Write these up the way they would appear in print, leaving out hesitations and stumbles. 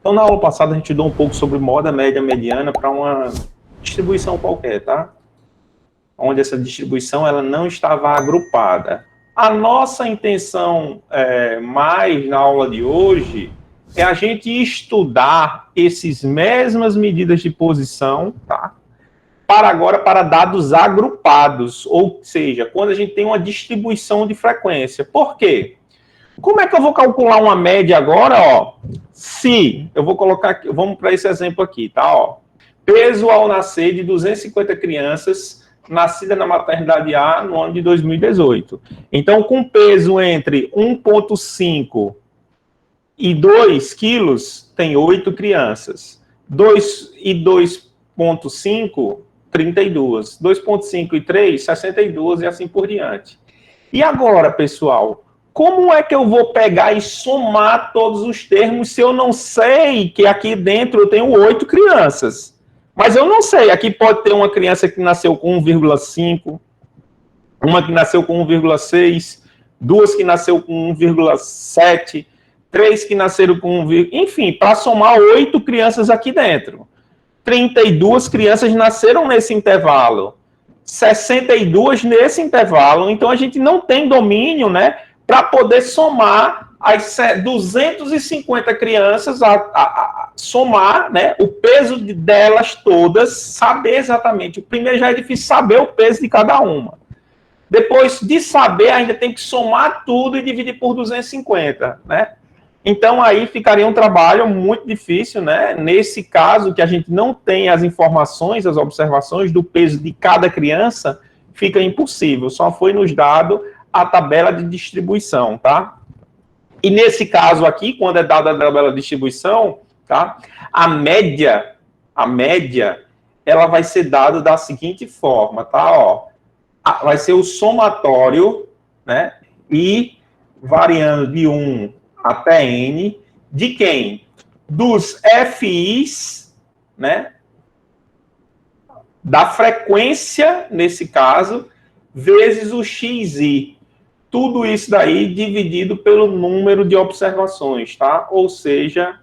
Então, na aula passada, a gente estudou um pouco sobre moda, média, mediana para uma distribuição qualquer, tá? Onde essa distribuição ela não estava agrupada. A nossa intenção mais na aula de hoje é a gente estudar essas mesmas medidas de posição, tá? Para dados agrupados, ou seja, quando a gente tem uma distribuição de frequência. Por quê? Como é que eu vou calcular uma média agora, ó? Se eu vou colocar aqui, vamos para esse exemplo aqui, tá? Ó, peso ao nascer de 250 crianças nascidas na maternidade A no ano de 2018. Então, com peso entre 1,5 e 2 quilos, tem 8 crianças. 2 e 2,5, 32. 2,5 e 3, 62 e assim por diante. E agora, pessoal, como é que eu vou pegar e somar todos os termos se eu não sei que aqui dentro eu tenho 8 crianças? Mas eu não sei, aqui pode ter uma criança que nasceu com 1,5, uma que nasceu com 1,6, duas que nasceu com 1,7, três que nasceram com 1, enfim, para somar 8 crianças aqui dentro. 32 crianças nasceram nesse intervalo, 62 nesse intervalo, então a gente não tem domínio, né, para poder somar as 250 crianças, somar, né, o peso delas todas, saber exatamente. O primeiro já é difícil saber o peso de cada uma. Depois de saber, ainda tem que somar tudo e dividir por 250, né? Então, aí ficaria um trabalho muito difícil, né? Nesse caso, que a gente não tem as informações, as observações do peso de cada criança, fica impossível. Só foi nos dado a tabela de distribuição, tá? E nesse caso aqui, quando é dada a tabela de distribuição, tá? A média, ela vai ser dada da seguinte forma, tá? Ó, vai ser o somatório, né? E variando de 1 até N, de quem? Dos FIs, né? Da frequência, nesse caso, vezes o XI. Tudo isso daí dividido pelo número de observações, tá? Ou seja,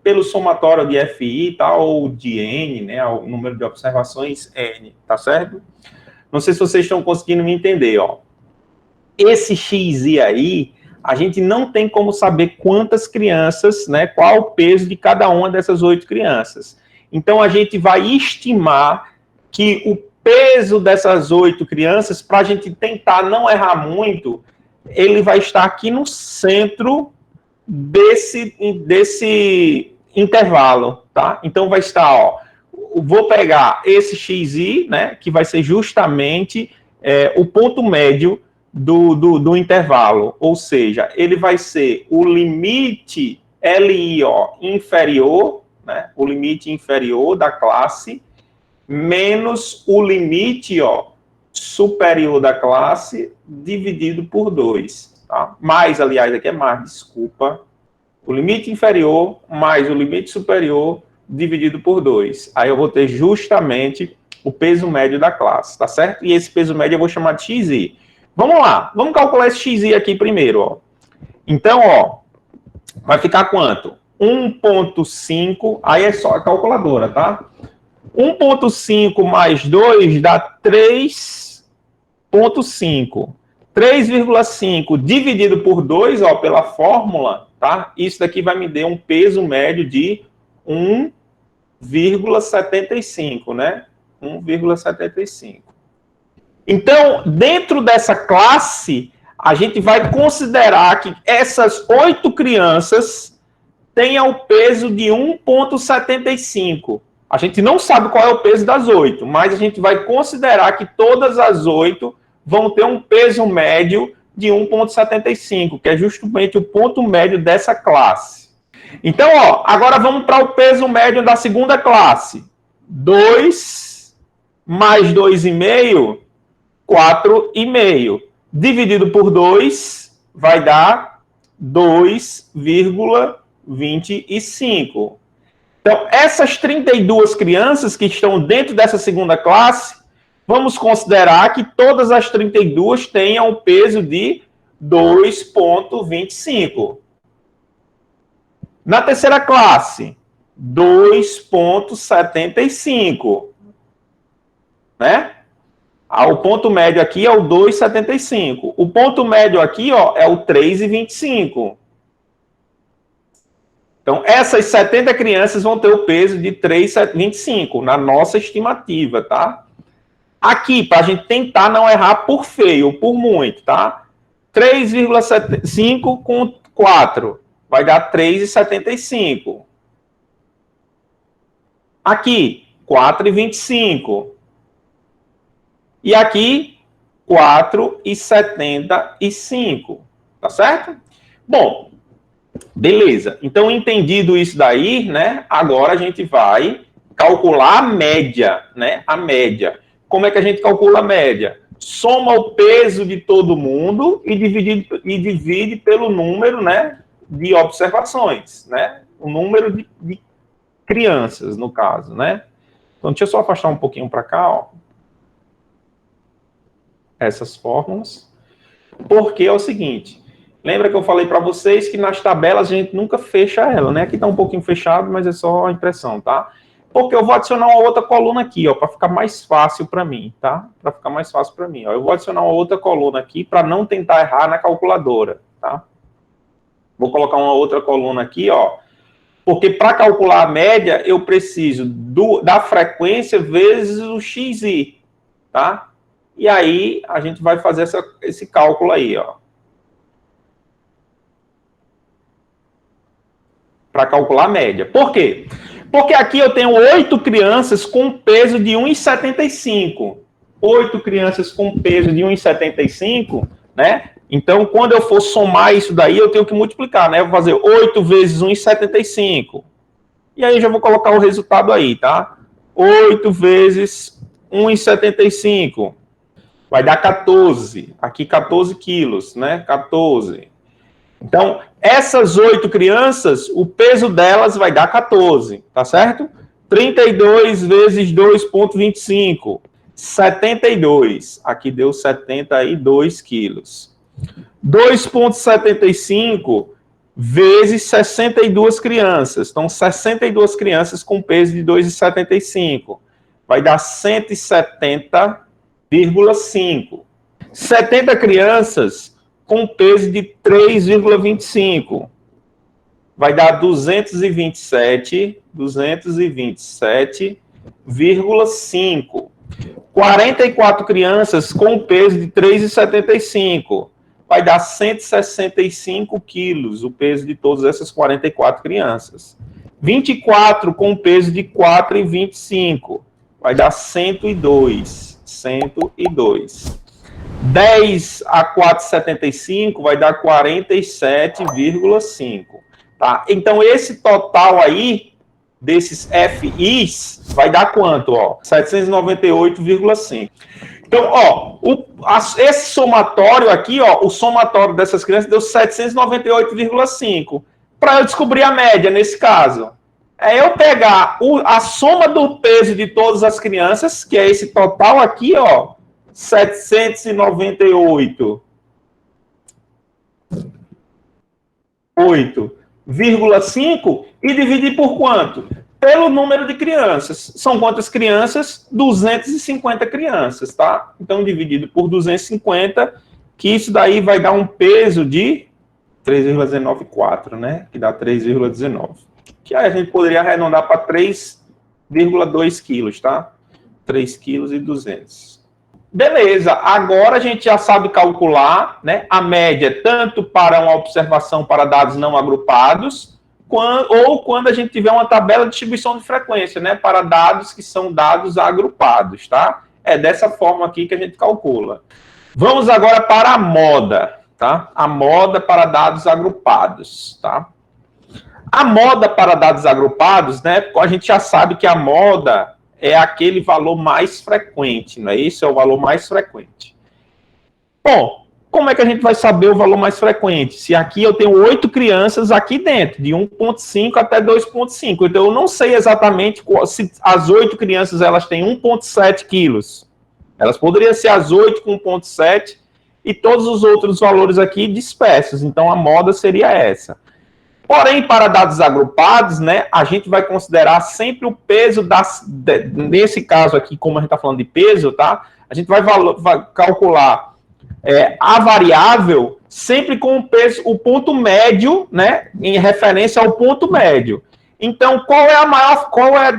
pelo somatório de FI, tá? Ou de N, né? O número de observações N, tá certo? Não sei se vocês estão conseguindo me entender, ó. Esse XI aí, a gente não tem como saber quantas crianças, né? Qual o peso de cada uma dessas 8 crianças. Então, a gente vai estimar que o peso dessas 8 crianças, para a gente tentar não errar muito, ele vai estar aqui no centro desse intervalo, tá? Então, vai estar, ó, vou pegar esse XI, né, que vai ser justamente o ponto médio do intervalo, ou seja, ele vai ser o limite LIO inferior, né, o limite inferior da classe, menos o limite superior da classe, dividido por 2. Tá? Mais, aliás, aqui é mais, desculpa. O limite inferior mais o limite superior, dividido por 2. Aí eu vou ter justamente o peso médio da classe, tá certo? E esse peso médio eu vou chamar de XI. Vamos lá, vamos calcular esse XI aqui primeiro, ó. Então, ó, vai ficar quanto? 1,5, aí é só a calculadora, tá? 1,5 mais 2 dá 3,5. 3,5 dividido por 2, ó, pela fórmula, tá? Isso daqui vai me dar um peso médio de 1,75, né? 1,75. Então, dentro dessa classe, a gente vai considerar que essas 8 crianças tenham o peso de 1,75. A gente não sabe qual é o peso das 8, mas a gente vai considerar que todas as 8 vão ter um peso médio de 1,75, que é justamente o ponto médio dessa classe. Então, ó, agora vamos para o peso médio da segunda classe. 2 mais 2,5, 4,5. Dividido por 2 vai dar 2,25. Então, essas 32 crianças que estão dentro dessa segunda classe, vamos considerar que todas as 32 tenham o peso de 2,25. Na terceira classe, 2,75, né? O ponto médio aqui é o 2,75. O ponto médio aqui, ó, é o 3,25. Então, essas 70 crianças vão ter o peso de 3,25, na nossa estimativa, tá? Aqui, para a gente tentar não errar por feio, por muito, tá? 3,75 com 4 vai dar 3,75. Aqui, 4,25. E aqui, 4,75. Tá certo? Bom, beleza. Então, entendido isso daí, né? Agora a gente vai calcular a média, né? A média. Como é que a gente calcula a média? Soma o peso de todo mundo e divide pelo número, né, de observações, né? O número de crianças, no caso, né? Então, deixa eu só afastar um pouquinho para cá, ó. Essas fórmulas. Porque é o seguinte, lembra que eu falei para vocês que nas tabelas a gente nunca fecha ela, né? Aqui está um pouquinho fechado, mas é só a impressão, tá? Porque eu vou adicionar uma outra coluna aqui, ó, para ficar mais fácil para mim, tá? Para ficar mais fácil para mim, ó. Eu vou adicionar uma outra coluna aqui para não tentar errar na calculadora, tá? Vou colocar uma outra coluna aqui, ó. Porque para calcular a média, eu preciso da frequência vezes o xi, tá? E aí, a gente vai fazer esse cálculo aí, ó. Para calcular a média. Por quê? Porque aqui eu tenho 8 crianças com peso de 1,75. 8 crianças com peso de 1,75, né? Então, quando eu for somar isso daí, eu tenho que multiplicar, né? Eu vou fazer 8 vezes 1,75. E aí, eu já vou colocar o resultado aí, tá? 8 vezes 1,75. Vai dar 14. Aqui, 14 quilos, né? 14. Então, essas 8 crianças, o peso delas vai dar 14, tá certo? 32 vezes 2,25. 72. Aqui deu 72 quilos. 2,75 vezes 62 crianças. Então, 62 crianças com peso de 2,75. Vai dar 170,5. 70 crianças com peso de 3,25. Vai dar 227,5. 44 crianças com peso de 3,75. Vai dar 165 quilos, o peso de todas essas 44 crianças. 24 com peso de 4,25. Vai dar 102. 102. 10 a 4,75 vai dar 47,5. Tá? Então, esse total aí, desses FIs, vai dar quanto? 798,5. Então, ó, esse somatório aqui, ó, o somatório dessas crianças deu 798,5. Para eu descobrir a média, nesse caso, é eu pegar a soma do peso de todas as crianças, que é esse total aqui, ó, 798,5 e dividir por quanto? Pelo número de crianças. São quantas crianças? 250 crianças, tá? Então, dividido por 250, que isso daí vai dar um peso de 3,194, né? Que dá 3,19. Que aí a gente poderia arredondar para 3,2 quilos, tá? 3,2 kg. Beleza, agora a gente já sabe calcular, né, a média tanto para uma observação para dados não agrupados, ou quando a gente tiver uma tabela de distribuição de frequência, né, para dados que são dados agrupados, tá? É dessa forma aqui que a gente calcula. Vamos agora para a moda, tá? A moda para dados agrupados, tá? A moda para dados agrupados, né, a gente já sabe que a moda é aquele valor mais frequente, não é isso? É o valor mais frequente. Bom, como é que a gente vai saber o valor mais frequente? Se aqui eu tenho 8 crianças aqui dentro, de 1,5 até 2,5. Então, eu não sei exatamente se as 8 crianças elas têm 1,7 quilos. Elas poderiam ser as 8 com 1,7 e todos os outros valores aqui dispersos. Então, a moda seria essa. Porém, para dados agrupados, né, a gente vai considerar sempre o peso nesse caso aqui, como a gente está falando de peso, tá? A gente vai calcular a variável sempre com o peso, o ponto médio, né, em referência ao ponto médio. Então, qual é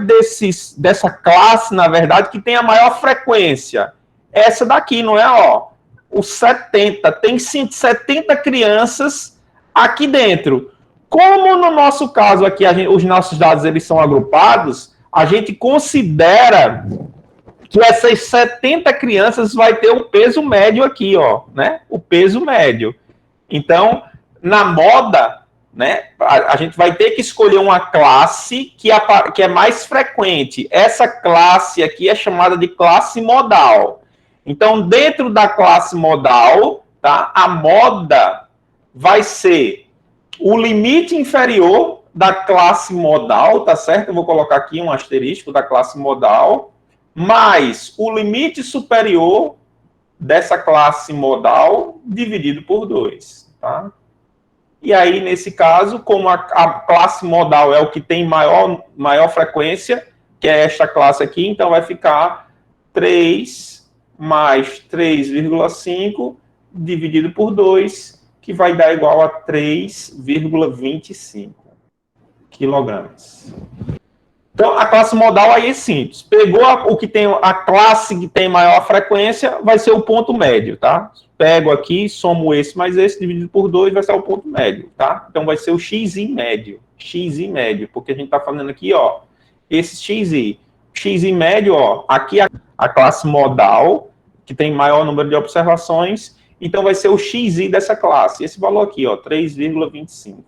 dessa classe, na verdade, que tem a maior frequência? Essa daqui, não é? Ó, o 70. Tem 70 crianças aqui dentro. Como no nosso caso aqui, os nossos dados eles são agrupados, a gente considera que essas 70 crianças vai ter o peso médio aqui, ó, né? O peso médio. Então, na moda, né, a gente vai ter que escolher uma classe que é mais frequente. Essa classe aqui é chamada de classe modal. Então, dentro da classe modal, tá, a moda vai ser o limite inferior da classe modal, tá certo? Eu vou colocar aqui um asterisco da classe modal, mais o limite superior dessa classe modal dividido por 2, tá? E aí, nesse caso, como a classe modal é o que tem maior frequência, que é esta classe aqui, então vai ficar 3 mais 3,5 dividido por 2, que vai dar igual a 3,25 quilogramas. Então, a classe modal aí é simples. Pegou a classe que tem maior frequência, vai ser o ponto médio, tá? Pego aqui, somo esse mais esse, dividido por 2, vai ser o ponto médio, tá? Então, vai ser o xi médio. Xi médio, porque a gente está falando aqui, ó, esse xi. Xi médio, ó, aqui a classe modal, que tem maior número de observações, então vai ser o xi dessa classe. Esse valor aqui, ó, 3,25,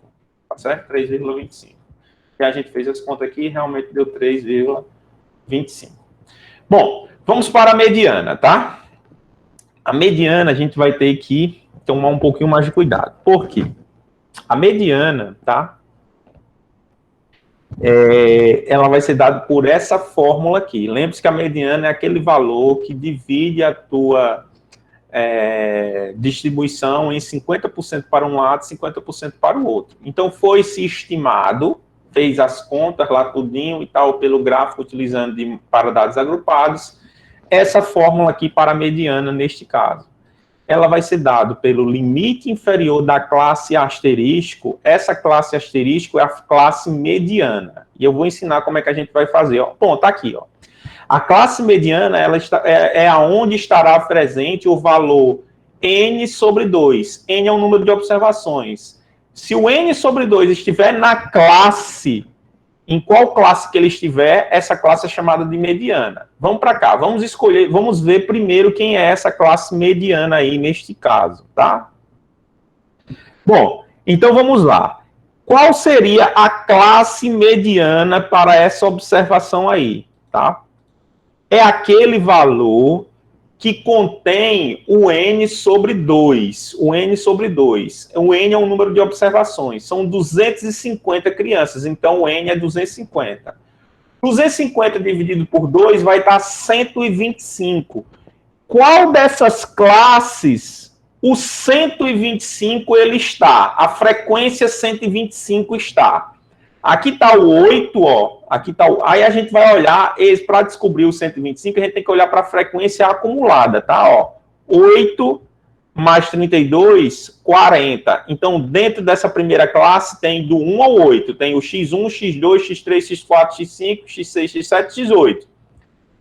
tá certo? 3,25. Que a gente fez as contas aqui e realmente deu 3,25. Bom, vamos para a mediana, tá? A mediana a gente vai ter que tomar um pouquinho mais de cuidado. Por quê? A mediana, tá? Ela vai ser dada por essa fórmula aqui. Lembre-se que a mediana é aquele valor que divide a tua distribuição em 50% para um lado e 50% para o outro. Então, foi-se estimado, fez as contas lá tudinho e tal, pelo gráfico utilizando para dados agrupados, essa fórmula aqui para a mediana neste caso. Ela vai ser dada pelo limite inferior da classe asterisco. Essa classe asterisco é a classe mediana. E eu vou ensinar como é que a gente vai fazer. Ó. Bom, tá aqui, ó. A classe mediana ela é aonde estará presente o valor n sobre 2. N é o número de observações. Se o n sobre 2 estiver na classe, em qual classe que ele estiver, essa classe é chamada de mediana. Vamos para cá, vamos ver primeiro quem é essa classe mediana aí neste caso, tá? Bom, então vamos lá. Qual seria a classe mediana para essa observação aí, tá? É aquele valor que contém o n sobre 2. O n sobre 2. O n é um número de observações. São 250 crianças, então o n é 250. 250 dividido por 2 vai dar 125. Qual dessas classes o 125 ele está? A frequência 125 está. Aqui está o 8, ó. Aqui tá aí a gente vai olhar, para descobrir o 125, a gente tem que olhar para a frequência acumulada, tá? Ó, 8 mais 32, 40. Então, dentro dessa primeira classe, tem do 1 ao 8. Tem o x1, x2, x3, x4, x5, x6, x7, x8.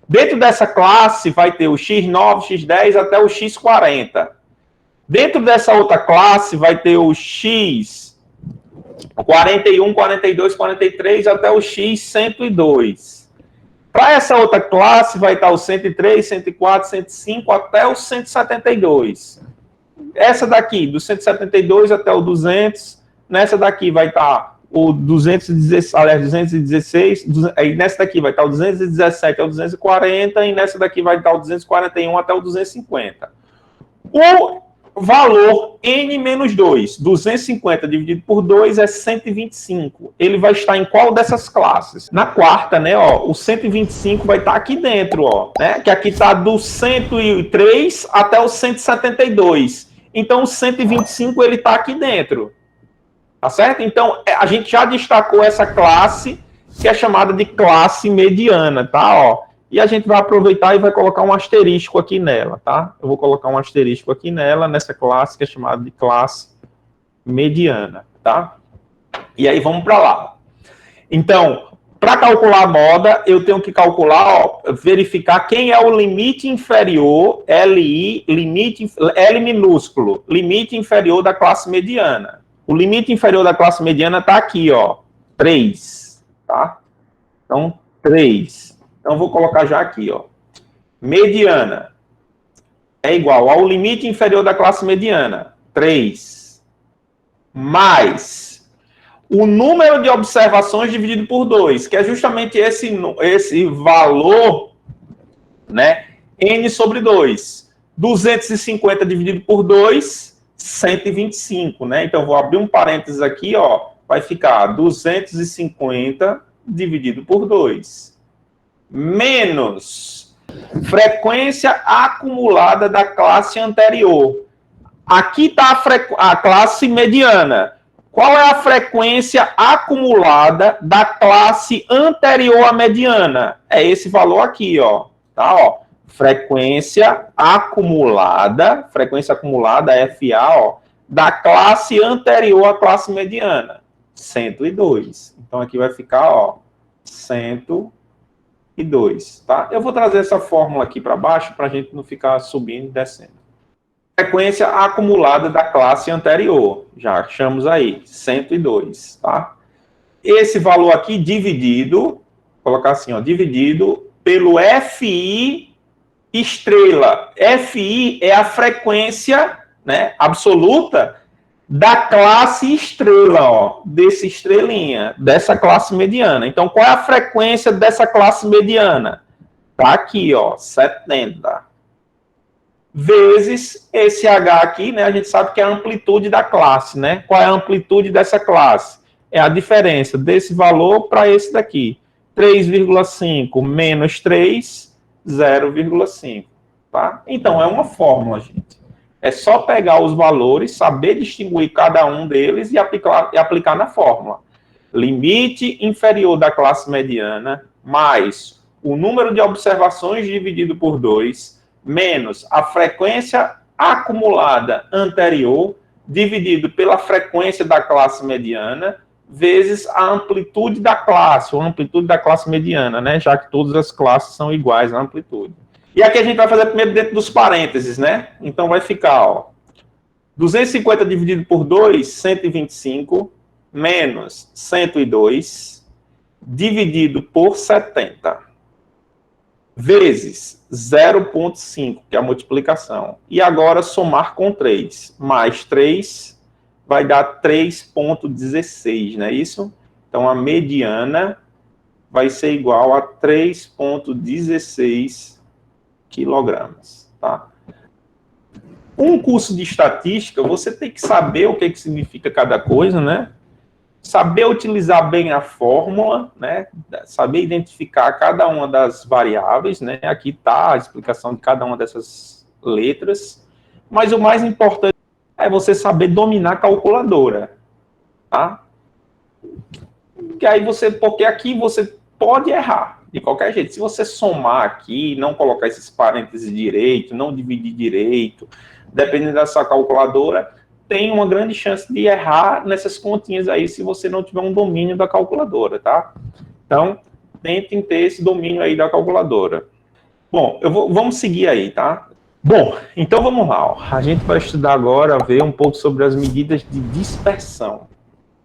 Dentro dessa classe, vai ter o x9, x10 até o x40. Dentro dessa outra classe, vai ter o x 41, 42, 43 até o x 102. Para essa outra classe vai estar o 103, 104, 105 até o 172. Essa daqui, do 172 até o 200. Nessa daqui vai estar o 216, aliás, 216. Aí nessa daqui vai estar o 217 até o 240. E nessa daqui vai estar o 241 até o 250. O valor n menos 2, 250 dividido por 2 é 125. Ele vai estar em qual dessas classes? Na quarta, né, ó, o 125 vai estar aqui dentro, ó, né, que aqui está do 103 até o 172. Então, o 125 ele está aqui dentro. Tá certo? Então, a gente já destacou essa classe, que é chamada de classe mediana, tá? Ó, e a gente vai aproveitar e vai colocar um asterisco aqui nela, tá? Eu vou colocar um asterisco aqui nela, nessa classe, que é chamada de classe mediana, tá? E aí, vamos para lá. Então, para calcular a moda, eu tenho que calcular, ó, verificar quem é o limite inferior, LI, L minúsculo, limite inferior da classe mediana. O limite inferior da classe mediana está aqui, ó, 3, tá? Então, 3. Então, vou colocar já aqui, ó. Mediana é igual ao limite inferior da classe mediana, 3, mais o número de observações dividido por 2, que é justamente esse valor, né? N sobre 2. 250 dividido por 2, 125, né? Então, vou abrir um parênteses aqui, ó. Vai ficar 250 dividido por 2. Menos frequência acumulada da classe anterior. Aqui está a classe mediana. Qual é a frequência acumulada da classe anterior à mediana? É esse valor aqui, ó. Tá, ó. Frequência acumulada FA, ó, da classe anterior à classe mediana, 102. Então aqui vai ficar, ó, 102, tá? Eu vou trazer essa fórmula aqui para baixo para a gente não ficar subindo e descendo. Frequência acumulada da classe anterior, já achamos aí, 102, tá? Esse valor aqui dividido, vou colocar assim, ó, dividido pelo FI estrela. FI é a frequência, né, absoluta da classe estrela, ó, desse estrelinha, dessa classe mediana. Então, qual é a frequência dessa classe mediana? Tá aqui, ó, 70. Vezes esse H aqui, né? A gente sabe que é a amplitude da classe, né? Qual é a amplitude dessa classe? É a diferença desse valor para esse daqui. 3,5 menos 3, 0,5. Tá? Então, é uma fórmula, gente. É só pegar os valores, saber distinguir cada um deles e aplicar na fórmula. Limite inferior da classe mediana mais o número de observações dividido por 2 menos a frequência acumulada anterior, dividido pela frequência da classe mediana, vezes a amplitude da classe, ou a amplitude da classe mediana, né? Já que todas as classes são iguais à amplitude. E aqui a gente vai fazer primeiro dentro dos parênteses, né? Então vai ficar, ó, 250 dividido por 2, 125, menos 102, dividido por 70. Vezes 0,5, que é a multiplicação. E agora somar com 3. Mais 3 vai dar 3,16, não é isso? Então, a mediana vai ser igual a 3,16 quilogramas, tá? Um curso de estatística, você tem que saber o que significa cada coisa, né? Saber utilizar bem a fórmula, né? Saber identificar cada uma das variáveis, né? Aqui está a explicação de cada uma dessas letras. Mas o mais importante é você saber dominar a calculadora, tá? Porque aqui você pode errar de qualquer jeito. Se você somar aqui, não colocar esses parênteses direito, não dividir direito, dependendo da sua calculadora, tem uma grande chance de errar nessas continhas aí se você não tiver um domínio da calculadora, tá? Então, tentem ter esse domínio aí da calculadora. Bom, vamos seguir aí, tá? Bom, então vamos lá. Ó. A gente vai estudar agora, ver um pouco sobre as medidas de dispersão,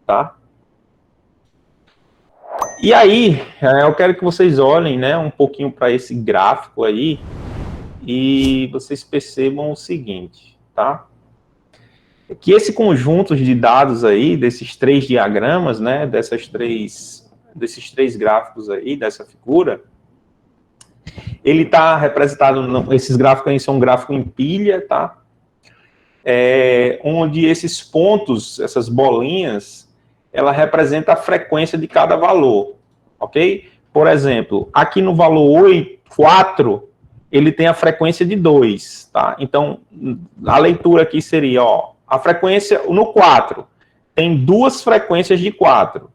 tá? E aí, eu quero que vocês olhem, né, um pouquinho para esse gráfico aí e vocês percebam o seguinte, tá? Que esse conjunto de dados aí, desses 3 diagramas, né, desses três gráficos aí, dessa figura, ele está representado, esses gráficos aí são um gráfico em pilha, tá? Onde esses pontos, essas bolinhas, ela representa a frequência de cada valor, ok? Por exemplo, aqui no valor 4, ele tem a frequência de 2, tá? Então, a leitura aqui seria, ó, a frequência no 4, tem duas frequências de 4.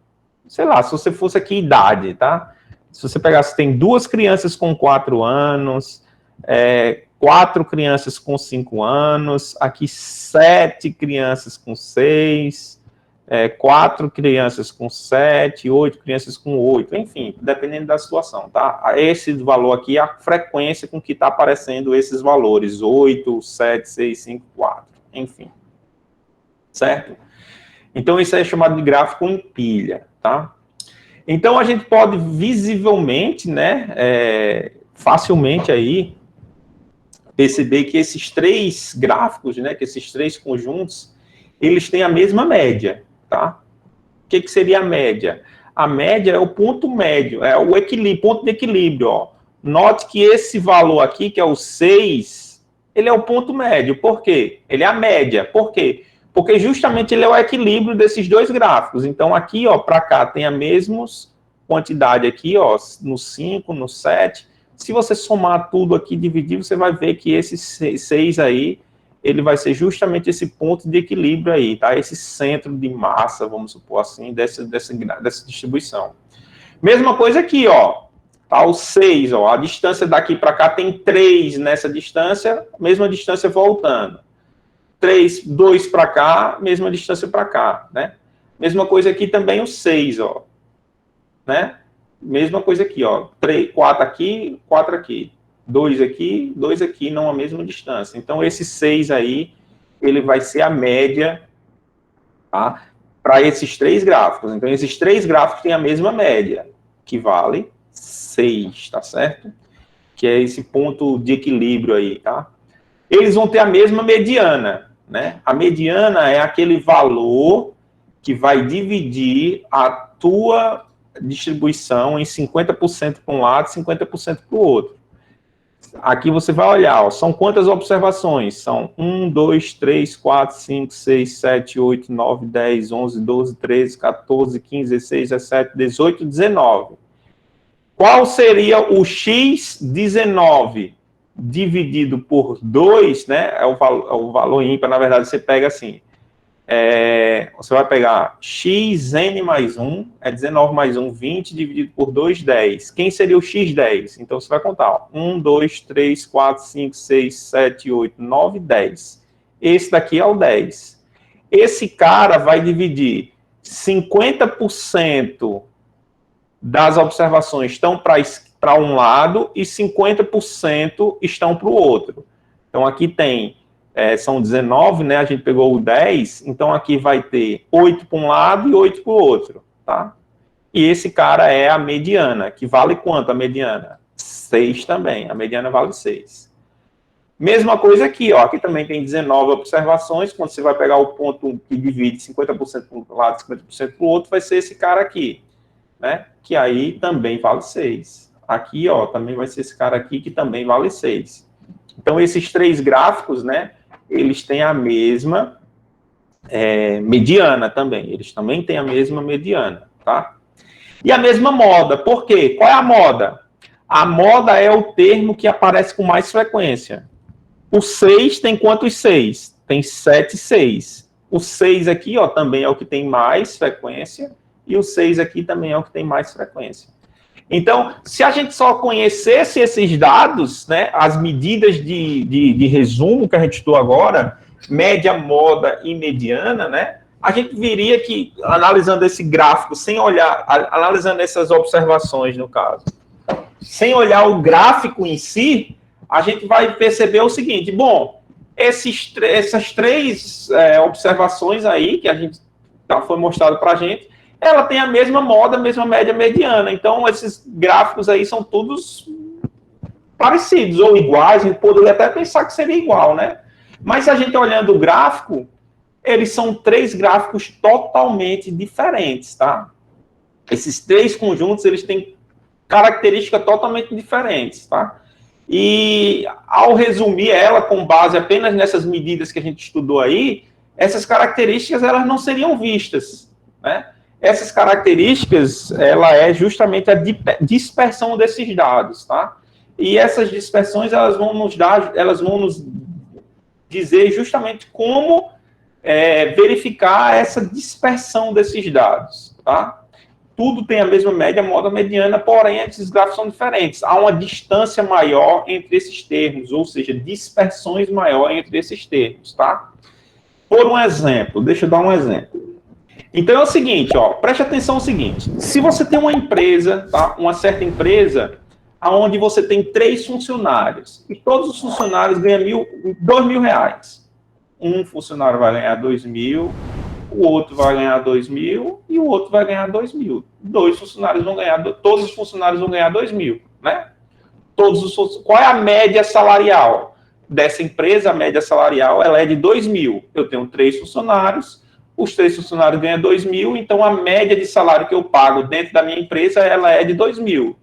Sei lá, se você fosse aqui idade, tá? Se você pegasse, tem 2 crianças com 4 anos, 4 crianças com 5 anos, aqui 7 crianças com 6, 4 crianças com 7, 8 crianças com 8, enfim, dependendo da situação, tá? Esse valor aqui é a frequência com que está aparecendo esses valores, 8, 7, 6, 5, 4, enfim. Certo? Então, isso é chamado de gráfico em pilha, tá? Então, a gente pode visivelmente, né, facilmente aí, perceber que esses 3 gráficos, né, que esses 3 conjuntos, eles têm a mesma média, tá? O que seria a média? A média é o ponto médio, é o equilíbrio, ponto de equilíbrio, ó. Note que esse valor aqui, que é o 6, ele é o ponto médio. Por quê? Ele é a média. Por quê? Porque justamente ele é o equilíbrio desses 2 gráficos. Então, aqui, ó, para cá tem a mesma quantidade aqui, ó, no 5, no 7. Se você somar tudo aqui, dividir, você vai ver que esse 6 aí, ele vai ser justamente esse ponto de equilíbrio aí, tá? Esse centro de massa, vamos supor assim, dessa distribuição. Mesma coisa aqui, ó. Tá, o 6, ó, a distância daqui para cá tem 3 nessa distância, mesma distância voltando. 3, 2 para cá, mesma distância para cá, né? Mesma coisa aqui também o 6, ó. Né? Mesma coisa aqui, ó. 3, 4 aqui, 4 aqui. 2 aqui, não a mesma distância. Então, esse 6 aí, ele vai ser a média, tá? Para esses 3 gráficos. Então, esses 3 gráficos têm a mesma média, que vale 6, tá certo? Que é esse ponto de equilíbrio aí, tá? Eles vão ter a mesma mediana, né? A mediana é aquele valor que vai dividir a tua distribuição em 50% para um lado e 50% para o outro. Aqui você vai olhar, ó, são quantas observações? São 1, 2, 3, 4, 5, 6, 7, 8, 9, 10, 11, 12, 13, 14, 15, 16, 17, 18, 19. Qual seria o x19 dividido por 2, né? É o valor ímpar, na verdade, você pega assim. Você vai pegar xn mais 1, é 19 mais 1, 20, dividido por 2, 10. Quem seria o x10? Então, você vai contar, ó, 1, 2, 3, 4, 5, 6, 7, 8, 9, 10. Esse daqui é o 10. Esse cara vai dividir 50% das observações estão para um lado e 50% estão para o outro. Então, aqui tem... são 19, né? A gente pegou o 10, então aqui vai ter 8 para um lado e 8 para o outro, tá? E esse cara é a mediana, que vale quanto a mediana? 6 também, a mediana vale 6. Mesma coisa aqui, ó, aqui também tem 19 observações, quando você vai pegar o ponto que divide 50% para um lado e 50% para o outro, vai ser esse cara aqui, né? Que aí também vale 6. Aqui, ó, também vai ser esse cara aqui, que também vale 6. Então, esses 3 gráficos, né, eles têm a mesma mediana também. Eles também têm a mesma mediana, tá? E a mesma moda. Por quê? Qual é a moda? A moda é o termo que aparece com mais frequência. O 6 tem quantos 6? Tem 7, 6. O 6 aqui, ó, também é o que tem mais frequência. E o 6 aqui também é o que tem mais frequência. Então, se a gente só conhecesse esses dados, né, as medidas de resumo que a gente estudou agora, média, moda e mediana, né, a gente veria que, analisando esse gráfico, sem olhar, analisando essas observações, no caso, sem olhar o gráfico em si, a gente vai perceber o seguinte, bom, essas 3 observações aí, que a gente já foi mostrado para a gente, ela tem a mesma moda, a mesma média mediana. Então, esses gráficos aí são todos parecidos ou iguais. A gente poderia até pensar que seria igual, né? Mas se a gente olhando o gráfico, eles são 3 gráficos totalmente diferentes, tá? Esses 3 conjuntos, eles têm características totalmente diferentes, tá? E ao resumir ela com base apenas nessas medidas que a gente estudou aí, essas características, elas não seriam vistas, né? Essas características, ela é justamente a dispersão desses dados, tá? E essas dispersões, elas vão nos dizer justamente como verificar essa dispersão desses dados, tá? Tudo tem a mesma média, moda mediana, porém esses gráficos são diferentes. Há uma distância maior entre esses termos, ou seja, dispersões maior entre esses termos, tá? Por um exemplo, deixa eu dar um exemplo. Então é o seguinte, ó, preste atenção no seguinte. Se você tem uma empresa, tá? Uma certa empresa, onde você tem 3 funcionários, e todos os funcionários ganham R$2.000. Um funcionário vai ganhar 2.000, o outro vai ganhar 2.000 e o outro vai ganhar 2.000. Todos os funcionários vão ganhar 2.000, né? Qual é a média salarial dessa empresa? A média salarial ela é de 2.000. Eu tenho 3 funcionários, os 3 funcionários ganham 2.000, então a média de salário que eu pago dentro da minha empresa ela é de 2.000.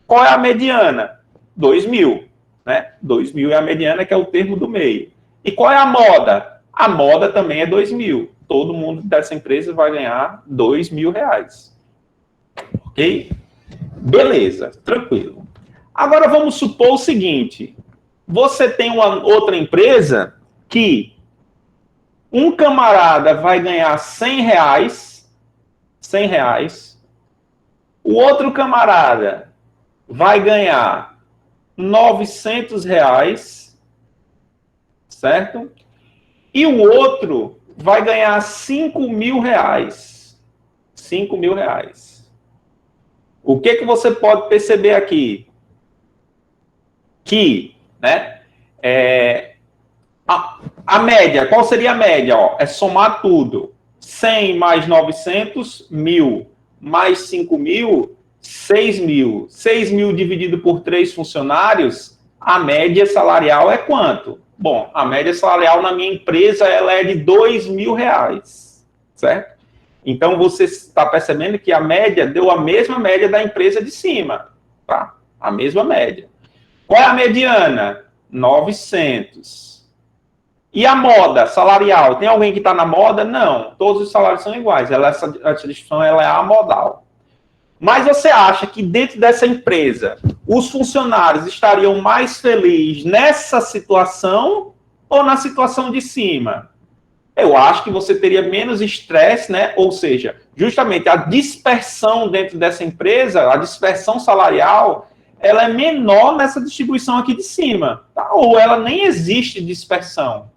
Qual é a mediana? 2.000, né? 2.000 é a mediana, que é o termo do meio. E qual é a moda? A moda também é 2.000. Todo mundo dessa empresa vai ganhar R$2.000. Ok? Beleza, tranquilo. Agora vamos supor o seguinte. Você tem uma outra empresa que um camarada vai ganhar R$100, o outro camarada vai ganhar R$900, certo? E o outro vai ganhar R$5.000. R$5.000. O que você pode perceber aqui? Que, né, a média, qual seria a média? Ó, é somar tudo. 100 mais 900, 1.000. Mais 5.000, 6.000. 6.000 dividido por 3 funcionários, a média salarial é quanto? Bom, a média salarial na minha empresa ela é de R$2.000, certo? Então, você está percebendo que a média deu a mesma média da empresa de cima, tá? A mesma média. Qual é a mediana? 900. E a moda salarial? Tem alguém que está na moda? Não. Todos os salários são iguais. Essa distribuição ela é amodal. Mas você acha que dentro dessa empresa, os funcionários estariam mais felizes nessa situação ou na situação de cima? Eu acho que você teria menos estresse, né? Ou seja, justamente a dispersão dentro dessa empresa, a dispersão salarial, ela é menor nessa distribuição aqui de cima, tá? Ou ela nem existe dispersão.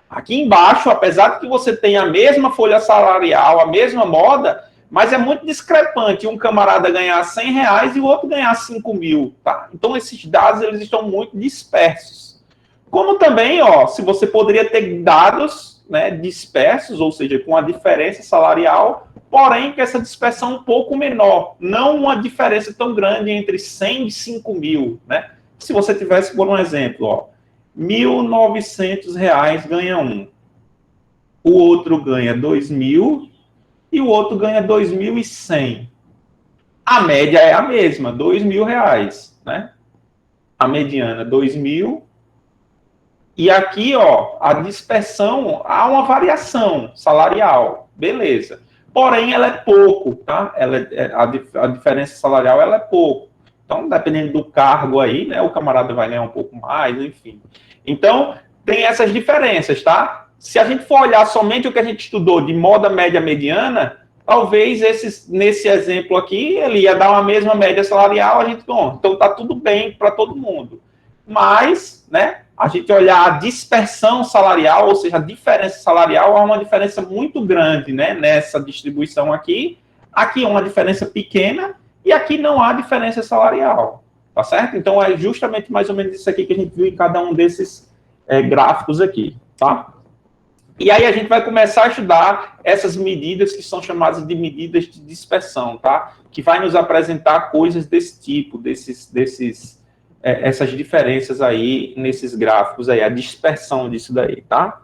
Aqui embaixo, apesar de que você tenha a mesma folha salarial, a mesma moda, mas é muito discrepante um camarada ganhar R$100 e o outro ganhar 5.000, tá? Então, esses dados eles estão muito dispersos. Como também, ó, se você poderia ter dados, né, dispersos, ou seja, com a diferença salarial, porém que essa dispersão é um pouco menor, não uma diferença tão grande entre 100 e 5.000, né? Se você tivesse, por um exemplo, ó, R$1.900 ganha um, o outro ganha 2.000 e o outro ganha 2.100. A média é a mesma, R$2.000, né? A mediana 2.000. E aqui, ó, a dispersão, há uma variação salarial, beleza. Porém, ela é pouco, tá? A diferença salarial, ela é pouco. Então, dependendo do cargo aí, né, o camarada vai ganhar um pouco mais, enfim. Então, tem essas diferenças, tá? Se a gente for olhar somente o que a gente estudou de moda média mediana, talvez nesse exemplo aqui, ele ia dar uma mesma média salarial, então tá tudo bem para todo mundo. Mas, né, a gente olhar a dispersão salarial, ou seja, a diferença salarial, há uma diferença muito grande, né, nessa distribuição aqui. Aqui é uma diferença pequena e aqui não há diferença salarial, tá certo? Então, é justamente mais ou menos isso aqui que a gente viu em cada um desses gráficos aqui, tá? E aí a gente vai começar a estudar essas medidas que são chamadas de medidas de dispersão, tá? Que vai nos apresentar coisas desse tipo, essas diferenças aí nesses gráficos aí, a dispersão disso daí, tá?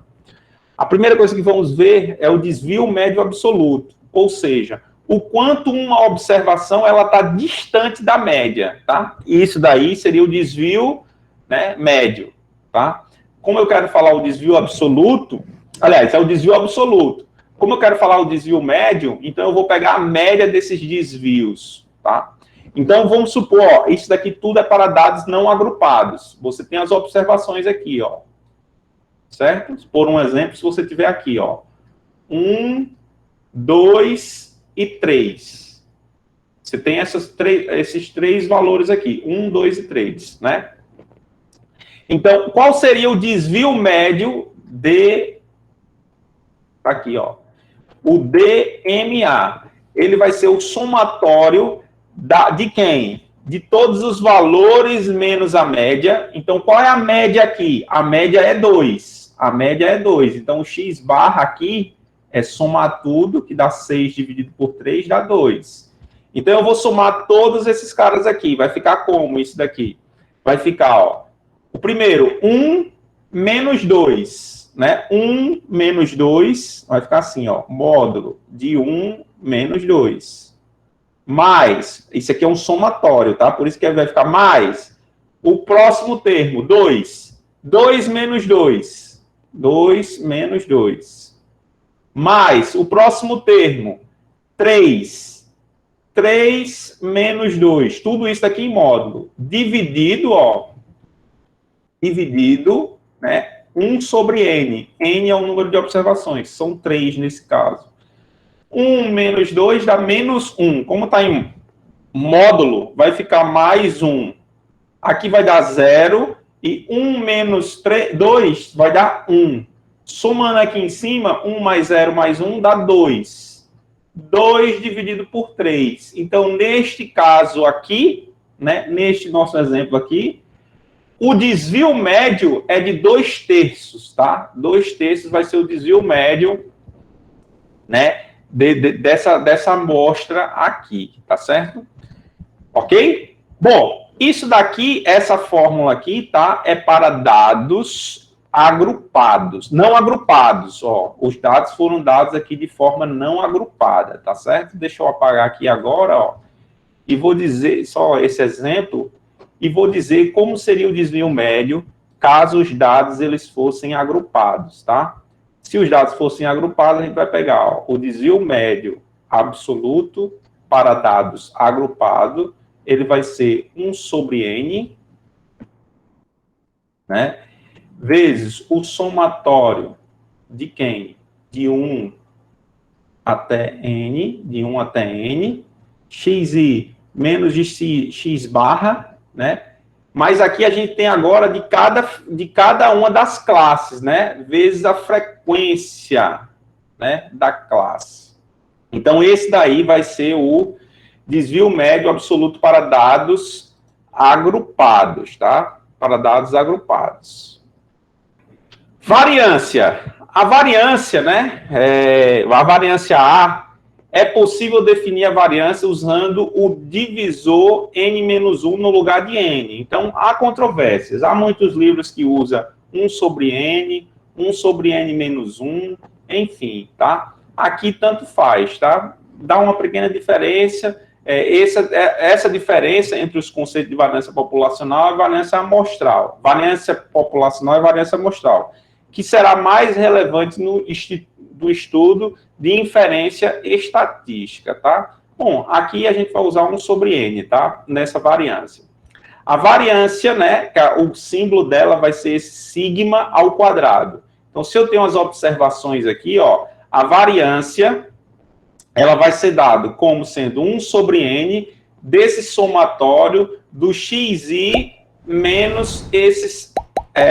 A primeira coisa que vamos ver é o desvio médio absoluto, ou seja, o quanto uma observação ela está distante da média, tá? E isso daí seria o desvio, né, médio, tá? Como eu quero falar o desvio absoluto, aliás, é o desvio absoluto. Como eu quero falar o desvio médio, então eu vou pegar a média desses desvios, tá? Então, vamos supor, ó, isso daqui tudo é para dados não agrupados. Você tem as observações aqui, ó. Certo? Por um exemplo, se você tiver aqui, ó, 1, 2 e 3. Você tem esses três valores aqui, 1, 2 e 3, né? Então, qual seria o desvio médio de... Aqui, ó. O DMA. Ele vai ser o somatório de quem? De todos os valores menos a média. Então, qual é a média aqui? A média é 2. A média é 2. Então, o x barra aqui é somar tudo, que dá 6 dividido por 3, dá 2. Então, eu vou somar todos esses caras aqui. Vai ficar como isso daqui? Vai ficar, ó. O primeiro, 1 menos 2. Né? 1 menos 2, vai ficar assim, ó. Módulo de 1 menos 2. Mais, isso aqui é um somatório, tá? Por isso que vai ficar mais. O próximo termo, 2. 2 menos 2. 2 menos 2. Mais, o próximo termo, 3. 3 menos 2. Tudo isso aqui em módulo. Dividido, ó. Dividido, né? 1 sobre n. N é o número de observações. São 3 nesse caso. 1 menos 2 dá menos 1. Como está em módulo, vai ficar mais 1. Aqui vai dar 0. E 1 menos 2 vai dar 1. Somando aqui em cima, 1 mais 0 mais 1 dá 2. 2 dividido por 3. Então, neste caso aqui, né, neste nosso exemplo aqui, o desvio médio é de 2/3, tá? 2/3 vai ser o desvio médio, né, dessa amostra aqui, tá certo? Ok? Bom, isso daqui, essa fórmula aqui, tá? É para dados agrupados, não agrupados, ó. Os dados foram dados aqui de forma não agrupada, tá certo? Deixa eu apagar aqui agora, ó. E vou dizer só esse exemplo, e vou dizer como seria o desvio médio caso os dados eles fossem agrupados, tá? Se os dados fossem agrupados, a gente vai pegar, ó, o desvio médio absoluto para dados agrupados, ele vai ser 1 sobre n, né? Vezes o somatório de quem? De 1 até n, de 1 até n, xi menos de x barra, né? Mas aqui a gente tem agora de cada uma das classes, né? Vezes a frequência, né, da classe. Então, esse daí vai ser o desvio médio absoluto para dados agrupados, tá? Para dados agrupados. Variância. A variância, né? A variância A, é possível definir a variância usando o divisor n-1 no lugar de n. Então, há controvérsias. Há muitos livros que usam 1 sobre n, 1 sobre n-1, enfim, tá? Aqui tanto faz, tá? Dá uma pequena diferença. Essa diferença entre os conceitos de variância populacional e variância amostral. Variância populacional e variância amostral, que será mais relevante do estudo de inferência estatística, tá? Bom, aqui a gente vai usar 1 sobre n, tá? Nessa variância. A variância, né, o símbolo dela vai ser esse sigma ao quadrado. Então, se eu tenho as observações aqui, ó, a variância, ela vai ser dada como sendo 1 sobre n desse somatório do xi menos esses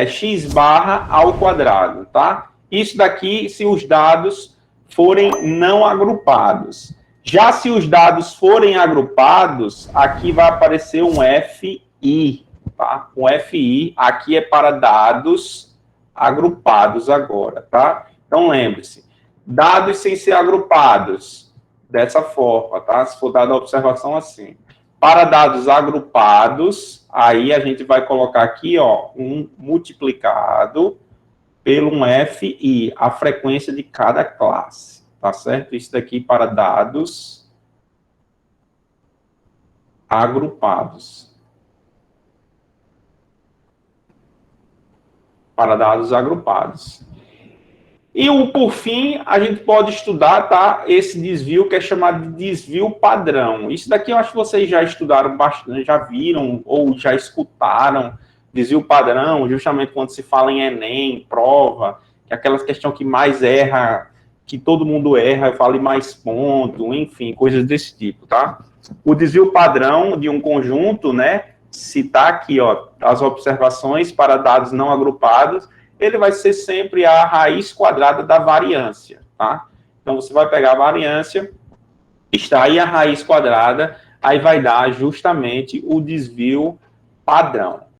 x barra ao quadrado, tá? Isso daqui, se os dados forem não agrupados. Já se os dados forem agrupados, aqui vai aparecer um FI, tá? Um FI, aqui é para dados agrupados agora, tá? Então, lembre-se, dados sem ser agrupados, dessa forma, tá? Se for dada a observação assim. Para dados agrupados, aí a gente vai colocar aqui, ó, um multiplicado pelo um FI, a frequência de cada classe, tá certo? Isso daqui para dados agrupados. Para dados agrupados. E, por fim, a gente pode estudar, tá, esse desvio que é chamado de desvio padrão. Isso daqui eu acho que vocês já estudaram bastante, já viram ou já escutaram. Desvio padrão, justamente quando se fala em Enem, prova, que é aquela questão que mais erra que todo mundo erra, eu falo mais ponto, enfim, coisas desse tipo, tá? O desvio padrão de um conjunto, né, se tá aqui, ó, as observações para dados não agrupados, ele vai ser sempre a raiz quadrada da variância, tá? Então, você vai pegar a variância, está aí a raiz quadrada, aí vai dar justamente o desvio padrão.